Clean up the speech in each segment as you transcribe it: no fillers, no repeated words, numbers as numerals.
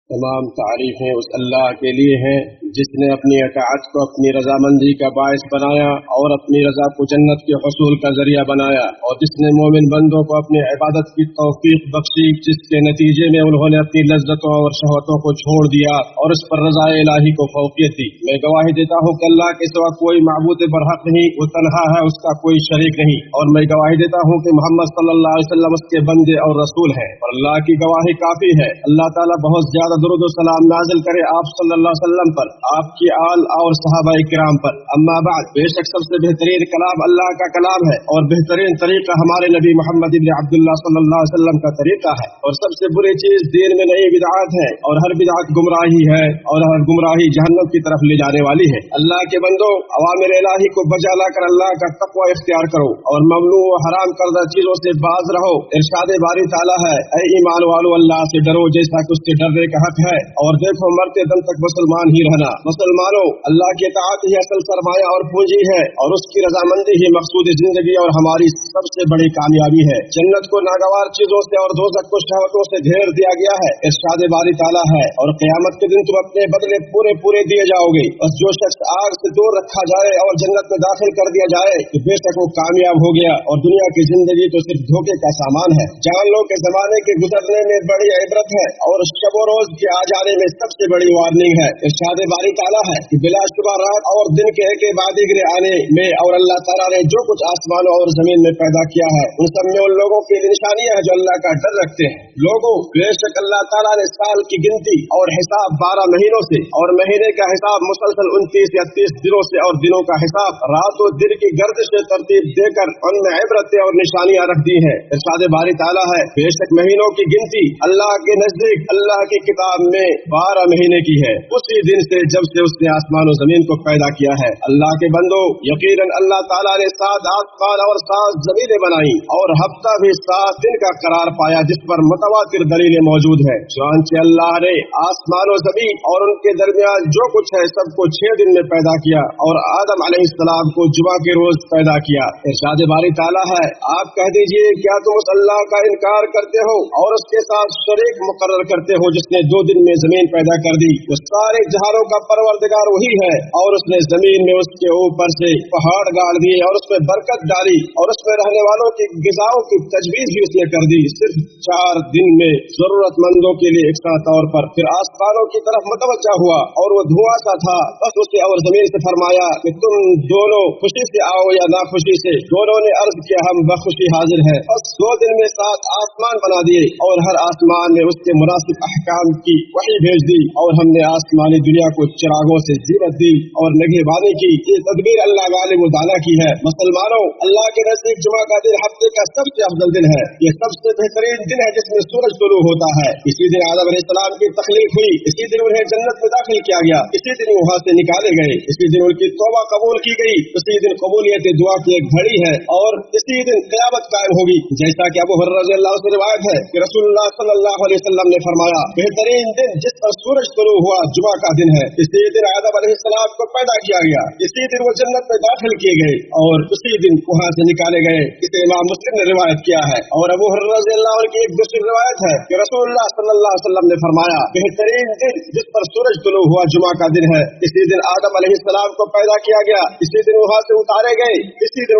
तमाम तारीफें उस अल्लाह के लिए हैं जिसने अपनी अताअत को अपनी रजामंदी का बायस बनाया और अपनी रजा को जन्नत के हसूल का जरिया बनाया, और जिसने मोमिन बंदों को अपनी इबादत की तौफीक बख्शी, जिसके नतीजे में उन्होंने अपनी लज्जतों और शहवतों को छोड़ दिया और उस पर रजा इलाही को फौकियत दी। मैं गवाही देता हूँ कि अल्लाह के सिवा कोई माबूद बरहक नहीं, वो तन्हा है, उसका कोई शरीक नहीं। और मैं गवाही देता हूँ कि मोहम्मद सल्लल्लाहु अलैहि वसल्लम उसके बंदे और रसूल हैं, और अल्लाह की गवाही काफी है। अल्लाह ताला बहुत ज्यादा दुरूद और सलाम नाजिल करे आप सल्लल्लाहु अलैहि वसल्लम पर, आपकी आल और सहाबा किराम पर। अम्मा बाद, बेशक सबसे बेहतरीन कलाम अल्लाह का कलाम है और बेहतरीन तरीका हमारे नबी मोहम्मद इब्न अब्दुल्लाह सल्लल्लाहु अलैहि वसल्लम का तरीका है। और सबसे बुरी चीज दीन में नई बिदअत है, और हर बिदअत गुमराही है, और हर गुमराही जहन्नम की तरफ ले जाने वाली है। अल्लाह के बंदो, अवामिर इलाही को बजा लाकर अल्लाह का तक़वा इख्तियार करो और ममनू व हराम करदा चीजों से बाज रहो। इरशाद बारी ताला है, ऐ ईमान वालो अल्लाह से डरो जैसा कि उससे डरने का हक है, और देखो मरते दम तक मुसलमान ही रहना। मुसलमानों, अल्लाह की इताअत ही असल सरमाया और पूंजी है, और उसकी रजामंदी ही मकसूद जिंदगी और हमारी सबसे बड़ी कामयाबी है। जन्नत को नागवार चीजों से और दोज़ख को शहवतों से घेर दिया गया है। इरशाद बारी ताला है, और क़यामत के दिन तुम अपने बदले पूरे पूरे दिए जाओगे। बस जो शख्स आग से दूर रखा जाए और जन्नत में दाखिल कर दिया जाए तो बेशक वो कामयाब हो गया, और दुनिया की जिंदगी तो सिर्फ धोखे का सामान है। जान लो कि जमाने के गुजरने में बड़ी इबरत है, और शब रोज के आ जाने में सबसे बड़ी वार्निंग है। इरशाद बारी ताला है कि बिलाशुबा रात और दिन के एक बाद आने में और अल्लाह ताला ने जो कुछ आसमानों और जमीन में पैदा किया है उन सब में उन लोगों की निशानियां हैं जो अल्लाह का डर रखते हैं। लोगों, बेशक अल्लाह ताला ने साल की गिनती और हिसाब 12 महीनों से, और महीने का हिसाब मुसलसल 29 या 30 दिनों से, और दिनों का हिसाब रात और दिन की गर्दिश से तरतीब देकर उनमें इबरतें और निशानियां रख दी है। इरशाद बारी ताला है, बेशक महीनों की गिनती अल्लाह के नजदीक अल्लाह की किताब में 12 महीने की है, उसी दिन से जब से उसने आसमान और जमीन को पैदा किया है। अल्लाह के बंदो, यकीनन अल्लाह ताला ने 7 आसमान और 7 जमीनें बनाई, और हफ्ता भी 7 दिन का करार पाया, जिस पर मुतवातिर दलीलें मौजूद है। चुनांचे अल्लाह ने आसमान और जमीन और उनके दरमियान जो कुछ है सबको 6 दिन में पैदा किया, और आदम अलैहिस्सलाम को जुमा के रोज पैदा किया। इरशाद बारी ताला है, आप कह दीजिए क्या तुम उस अल्लाह का इनकार करते हो और उसके साथ शरीक मुकर्रर करते हो जिसने 2 दिन में जमीन पैदा कर दी। वो सारे जहानों का परवरदिगार वही है, और उसने जमीन में उसके ऊपर से पहाड़ गाड़ दिए और उसमें बरकत डाली, और उसमें रहने वालों की ग़िज़ाओं की तजवीज़ भी उसने कर दी, सिर्फ 4 दिन में जरूरतमंदों के लिए एकसा तौर पर। फिर आसमानों की तरफ मुतवज्जा हुआ, और वो धुआं सा था, बस उसे और जमीन से फरमाया कि तुम दोनों खुशी से आओ या नाखुशी से। दोनों ने अर्ज किया, हम बखुशी हाजिर हैं। बस 2 दिन में 7 आसमान बना दिए, और हर आसमान में उसके मुनासिब अहकाम की वही भेज दी, और हमने आसमानी दुनिया को चिरागों से जीनत दी और निगहबानी की। ये तदबीर अल्लाह गालिब व दाना की है। मुसलमानों, अल्लाह के नजदीक जुमा का दिन हफ्ते का सबसे अफजल दिन है। ये सबसे बेहतरीन दिन है जिसमें सूरज तुलू होता है। इसी दिन आदम अलैहिस्सलाम की तख्लीक हुई, इसी दिन उन्हें जन्नत में दाखिल किया गया, इसी दिन वहाँ से निकाले गए, इसी दिन उनकी तौबा कबूल की गई, इसी दिन कबूलियत दुआ की एक घड़ी है, और इसी दिन क़यामत कायम होगी। जैसा कि अबू हुरैरा रज़ियल्लाहु अन्हु से रिवायत है कि रसूलुल्लाह सल्लल्लाहु अलैहि वसल्लम ने फरमाया, बेहतरीन दिन जिस पर सूरज तुलू हुआ जुमा का दिन है। इसी दिन आदम अलैहिस्सलाम को पैदा किया गया, इसी दिन वो जन्नत में दाखिल किए गए, और उसी दिन वहाँ से निकाले गए। इसे इमाम मुस्लिम ने रिवायत किया है। और अबू हुरैरा रज़ियल्लाहु अन्हु की एक दूसरी रिवायत है कि रसूलुल्लाह सल्लल्लाहु अलैहि वसल्लम ने फरमाया, बेहतरीन दिन जिस पर सूरज तुलू हुआ जुमा का दिन है। इसी दिन आदम अलैहिस्सलाम को पैदा किया गया, इसी दिन वहाँ से उतारे गए, इसी दिन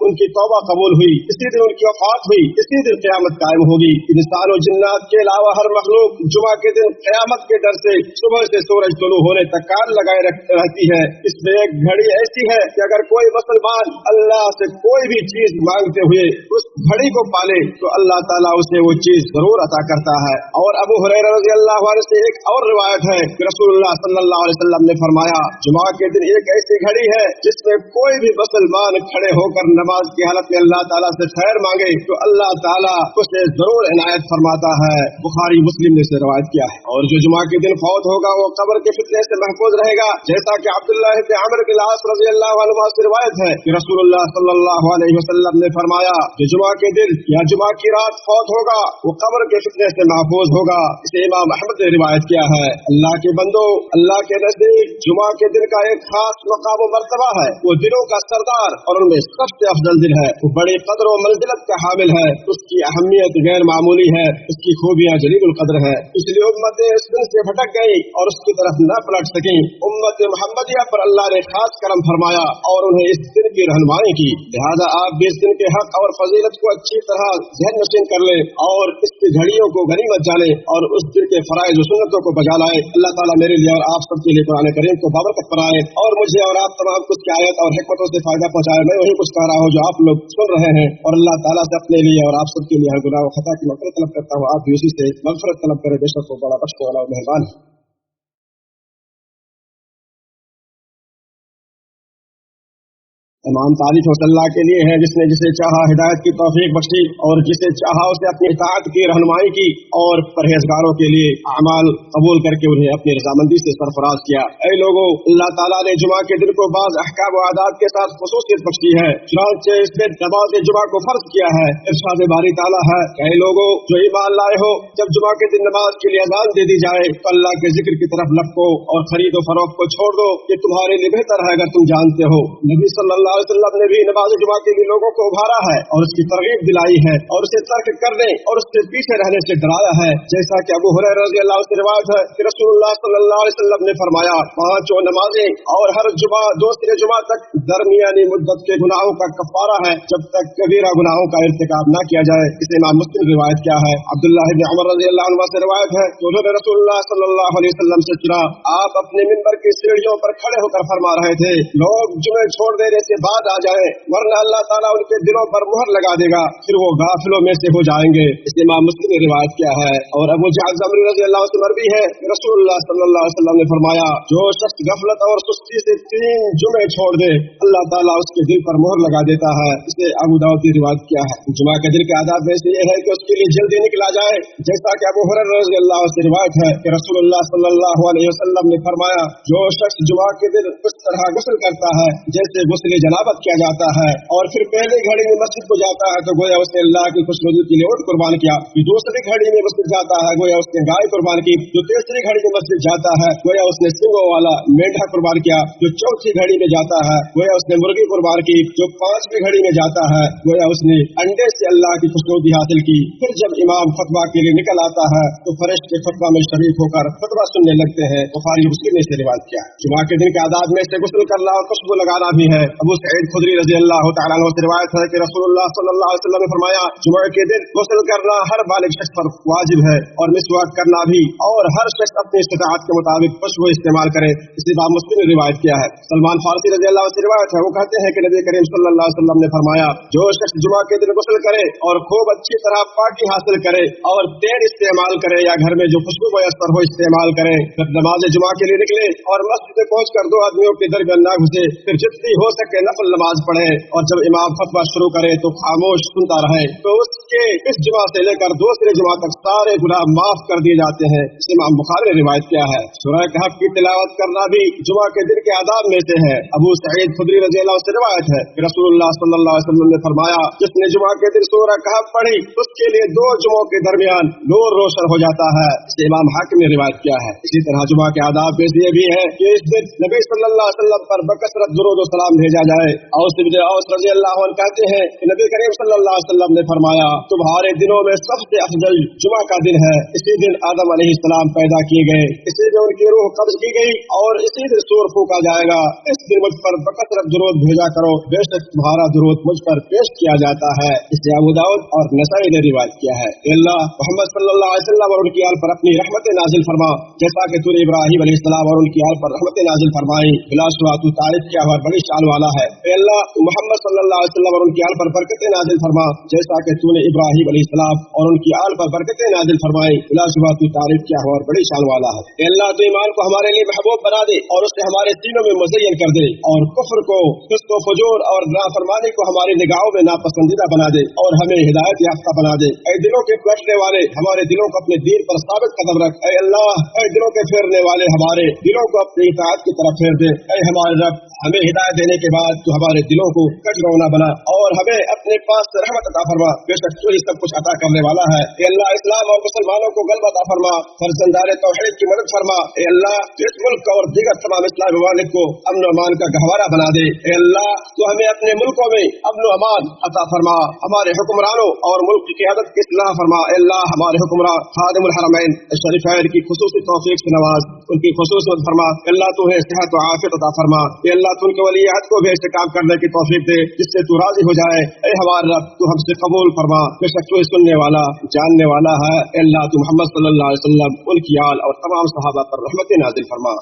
उनकी तौबा कबूल हुई, इसी दिन उनकी वफात हुई, इसी दिन क़यामत कायम होगी। इंसान और जिन्नात के अलावा हर मखलूक जुमा के दिन क़यामत के डर से सुबह से सूरज तुलू होने तक कान लगाए रहती है। इसमें एक घड़ी ऐसी है कि अगर कोई मुसलमान अल्लाह से कोई भी चीज मांगते हुए उस घड़ी को पाले तो अल्लाह ताला उसे वो चीज जरूर अता करता है। और अबू हुरैरा रज़ियल्लाहु अन्हु से एक और रिवायत है कि रसूलुल्लाह सल्लल्लाहु अलैहि वसल्लम ने फरमाया, जुमा के दिन एक ऐसी घड़ी है जिसमें कोई भी मुसलमान खड़े होकर नमाज की हालत में अल्लाह ताला से खैर मांगे तो अल्लाह ताला उसे जरूर इनायत फरमाता है। बुखारी मुस्लिम ने इसे रिवायत किया है। और जो जुमा के दिन फौत होगा वो कब्र के फितने से महफूज रहेगा। जैसा कि अब्दुल्लाह इब्न अमर बिन आस रज़ी अल्लाह अन्हु से रिवायत है कि रसूलुल्लाह सल्लल्लाहु अलैहि वसल्लम ने फरमाया कि जुमा के दिन या जुमा की रात फौत होगा वो कब्र के फितने से महफूज होगा। इसे इमाम अहमद ने रिवायत किया है। अल्लाह के बंदो, अल्लाह के नज़दीक जुमा के दिन का एक खास मकाम व मर्तबा है। वो दिनों का सरदार और उनमें सबसे अफजल दिन है। वो बड़ी कदर व मंजिलत का हामिल है। उसकी अहमियत गैर मामूली है। उसकी खूबियां जलीलुल कद्र है। इसलिए उम्मतें इस दिन से भटक गई और उसकी तरफ न पलट सकी। उम्मत मुहम्मदिया पर अल्लाह ने खास करम फरमाया और उन्हें इस दिन की रहनुमाई की। लिहाजा आप भी इस दिन के हक और फजीलत को अच्छी तरह ज़हन नशीन कर ले और इसकी घड़ियों को गनीमत जाने और उस दिन के फराइज और सुन्नतों को बजा लाए। अल्लाह ताला मेरे लिए और आप सबके लिए कुरान करीम को बाबरकत बनाए और मुझे और आप तमाम कुछ की आयत और हिकमतों से फायदा पहुंचाए। मैं वही कुछ कह रहा हूँ जो आप लोग सुन रहे हैं और अल्लाह ताला से अपने लिए और आप सबके लिए हर गुनाह व खता की मग़फ़िरत तलब करता हूँ। आप भी उसी से मग़फ़िरत तलब करें, बेशक वो बड़ा बख्शने वाला और मेहरबान है। तमाम तारीफ उस अल्लाह के लिए है जिसने जिसे चाहा हिदायत की तौफीक बख्शी और जिसे चाहा उसे अपनी इताअत की रहनुमाई की और परहेजगारों के लिए अमाल कबूल करके उन्हें अपनी रजामंदी से सरफराज किया। ऐ लोगों, अल्लाह ताला ने जुमा के दिन को बाज़ अहकाम व आदात के साथ खुसूसियत बख्शी है। चुनांचे इसने नमाज जुमा को फर्ज किया है। इरशाद बारी ताला है, ऐ लोगों जो ईमान लाए हो, जब जुमा के दिन नमाज के लिए अज़ान दे दी जाए तो अल्लाह के जिक्र की तरफ लपको और खरीद व फरोख्त को छोड़ दो। ये तुम्हारे लिए बेहतर है अगर तुम जानते हो। नबी सल्लल्लाहु अलैहि वसल्लम ने भी नमाज जुमा के लिए लोगों को उभारा है और उसकी तरगीब दिलाई है और उसे तर्क करने और उससे पीछे रहने से डराया है। जैसा कि अबू हुरैरा रज़ी अल्लाह से रिवायत है कि रसूलुल्लाह सल्लल्लाहु अलैहि वसल्लम ने फरमाया, पांचों नमाजें और हर जुमा दूसरे जुमा तक दरमियानी मुद्दत के गुनाहों का कफारा है जब तक कबीरा गुनाहों का इर्तिकाब न किया जाए। इसे इमाम मुस्लिम रिवायत किया है। अब्दुल्लाह इब्न उमर रज़ी अल्लाह अन्हु से रिवायत है कि उन्होंने रसूलुल्लाह सल्लल्लाहु अलैहि वसल्लम से सुना, आप अपने मिंबर की सीढ़ियों पर खड़े होकर फरमा रहे थे, लोग जुमे छोड़ देने से बाद आ जाए वरना अल्लाह ताला उनके दिलों पर मुहर लगा देगा, फिर वो गाफिलों में से हो जाएंगे। इस इमाम मुस्लिम ने रिवायत किया है। और अबू जअद रज़ी अल्लाह से मरवी है, रसूलुल्लाह सल्लल्लाहु अलैहि वसल्लम ने फरमाया, जो शख्स गफलत और सुस्ती से 3 जुमे छोड़ दे अल्लाह ताला उसके दिल पर मुहर लगा देता है। इसे अबू दाऊद की रिवायत किया है। जुमा के दिन के आदाब में से यह है कि उसके लिए जल्दी निकला जाए। जैसा कि अबू हुरैरा रज़ी अल्लाह से रिवायत है कि रसूलुल्लाह सल्लल्लाहु अलैहि वसल्लम ने फरमाया, जो शख्स जुमा के दिन उस तरह गुस्ल करता है जैसे गुस्ल जनाबत किया जाता है और फिर पहली घड़ी में मस्जिद को जाता है तो गोया उसने अल्लाह की खुशनुदी के लिए ऊँट कुर्बान किया। जो दूसरी घड़ी में मस्जिद जाता है गोया उसने गाय कुर्बान की। जो तीसरी घड़ी में मस्जिद जाता है गोया उसने सिंगों वाला मेंढा कुर्बान किया। जो चौथी घड़ी में जाता है गोया उसने मुर्गी कुर्बान की। जो 5वीं घड़ी में जाता है गोया उसने अंडे से अल्लाह की खुशनुदी हासिल की। फिर जब इमाम फतवा के लिए निकल आता है तो फरिश्ते फतवा में शरीक होकर फतवा सुनने लगते हैं। बुखारी मुस्लिम ने इसे रिवायत किया। जुमा के दिन के आदाब में से गुस्ल करना और खुशबू लगाना भी है। अबू सईद खुदरी रज़ी अल्लाह तआला अन्हु से रिवायत है कि रसूलुल्लाह सल्लल्लाहु अलैहि वसल्लम ने फरमाया, जुमा के दिन गुस्ल करना हर बालिग शख्स पर वाजिब है और मिसवाक करना भी, और हर शख्स अपनी इस्तिताअत के मुताबिक खुशबू इस्तेमाल करे। इसे इमाम मुस्लिम ने रिवायत किया है। सलमान फारसी रज़ी अल्लाह से रिवायत है, वो कहते हैं कि नबी करीम सल्लल्लाहु अलैहि वसल्लम ने फरमाया, जो शख्स जुमा के दिन गुस्ल करे और खूब अच्छी तरह पाकी हासिल करे और तेल इस्तेमाल करे या घर में जो खुशबू मयस्सर हो इस्तेमाल करे, फिर नमाज जुमा के लिए निकले और मस्जिद में पहुंचकर 2 आदमियों के दरमियान न घुसे, फिर जितनी हो सके नफल नमाज पढ़े और जब इमाम फतवा शुरू करे तो खामोश सुनता रहे, तो उसके इस जुमा से लेकर दूसरे जुमा तक सारे गुनाह माफ कर दिए जाते हैं। इसे इमाम बुखारी ने रिवायत किया है। सूरह कहफ की तिलावत करना भी जुमा के दिन के आदाब में से है। अबू सईद खुदरी रज़ी अल्लाह से रिवायत है कि रसूलुल्लाह सल्लल्लाहु अलैहि वसल्लम ने फरमाया, जिसने जुमा के दिन सूरह कहफ पढ़ी उसके लिए 2 जुमों के दरमियान नूर रोशन हो जाता है। इसे इमाम हाकिम ने रिवायत किया है। इसी तरह जुमा के आदाब में से ये भी है कि इस दिन नबी सल्लल्लाहु अलैहि वसल्लम पर बकसरत दुरूद व सलाम भेजा जाए। औस रज़ी अल्लाह अन्हु कहते हैं कि नबी करीम सल्लल्लाहु अलैहि वसल्लम ने फरमाया, तुम्हारे दिनों में सबसे अफजल जुमा का दिन है। इसी दिन आदम अलैहिस्सलाम पैदा किए गए, इसी दिन उनकी रूह कब्ज़ की गई और इसी दिन सूर फूका जाएगा। इस दिन मुझ पर बकसरत दुरूद भेजा करो, बेशक तुम्हारा दुरूद मुझ पर पेश किया जाता है। इसे अबू दाऊद और नसाई ने रिवायत किया है। अल्लाह मोहम्मद सल्लल्लाहु अलैहि वसल्लम और उनकी आल पर अपनी रहमत नाजिल फरमा, जैसा कि तूने इब्राहीम अलैहिस्सलाम और उनकी आल पर रहमत नाजिल फरमाई। बिलाशुबा तू तारीफ किया हुआ बड़ी शान वाला है। है। ए अल्लाह, मोहम्मद सल्लल्लाहु अलैहि वसल्लम और उनकी आल पर बरकतें नाजिल फरमा, जैसा कि तूने इब्राहिम अलैहिस्सलाम और उनकी आल पर बरकतें नाजिल फरमाई। बिलाशुबा तू तारीफ क्या हो और बड़ी शान वाला है। ए अल्लाह, तू ईमान को हमारे लिए महबूब बना दे और उससे हमारे सीनों में मुज़य्यन कर दे, और कुफ्र को, फिस्क व फुजूर और नाफरमानी को हमारी निगाहों में नापसंदीदा बना दे और हमें हिदायत याफ्ता बना दे। ऐ दिलों के पलटने वाले, हमारे दिलों को अपने दीन पर साबित कदम रख। ऐ अल्लाह, ऐ दिलों के फेरने वाले, हमारे दिलों को अपनी इताअत की तरफ फेर दे। ऐ हमारे रब, हमें हिदायत देने के बाद तू हमारे दिलों को कचरौना बना और हमें अपने पास से रहमत अता फरमा। बेशक तू ही सब कुछ अता करने वाला है। ए अल्लाह, इस्लाम और मुसलमानों को गलबा अता फरमा, फर्जंदारे तौहीद की मदद फरमा। ए अल्लाह, इस मुल्क और दीगर तमाम इस्लामी ममालिक को अमन व अमान का गहवारा बना दे। ए अल्लाह, तू हमें अपने मुल्कों में अमन व अमान अता फरमा, हमारे हुक्मरानों और मुल्क की क़यादत की इस्लाह फरमा। ए अल्लाह, हमारे हुक्मरान खादिमुल हरमैन शरीफैन की खुसूसी तौफीक से नवाज, उनकी खुसूसी मदद फरमा। अल्लाह, तू है सेहत व आफियत अता फरमा। ए अल्लाह, तू उनके वली अहद को भी ऐसे काम करने की तौफीक दे जिससे तू राजी हो जाए। ए हमारे रब, तू हमसे कबूल फरमा, बेशक तू सुनने वाला जानने वाला है। अल्लाह, तू मोहम्मद सल्लल्लाहु अलैहि वसल्लम, उनकी आल और तमाम सहाबा पर रहमत नाज़िल फरमा।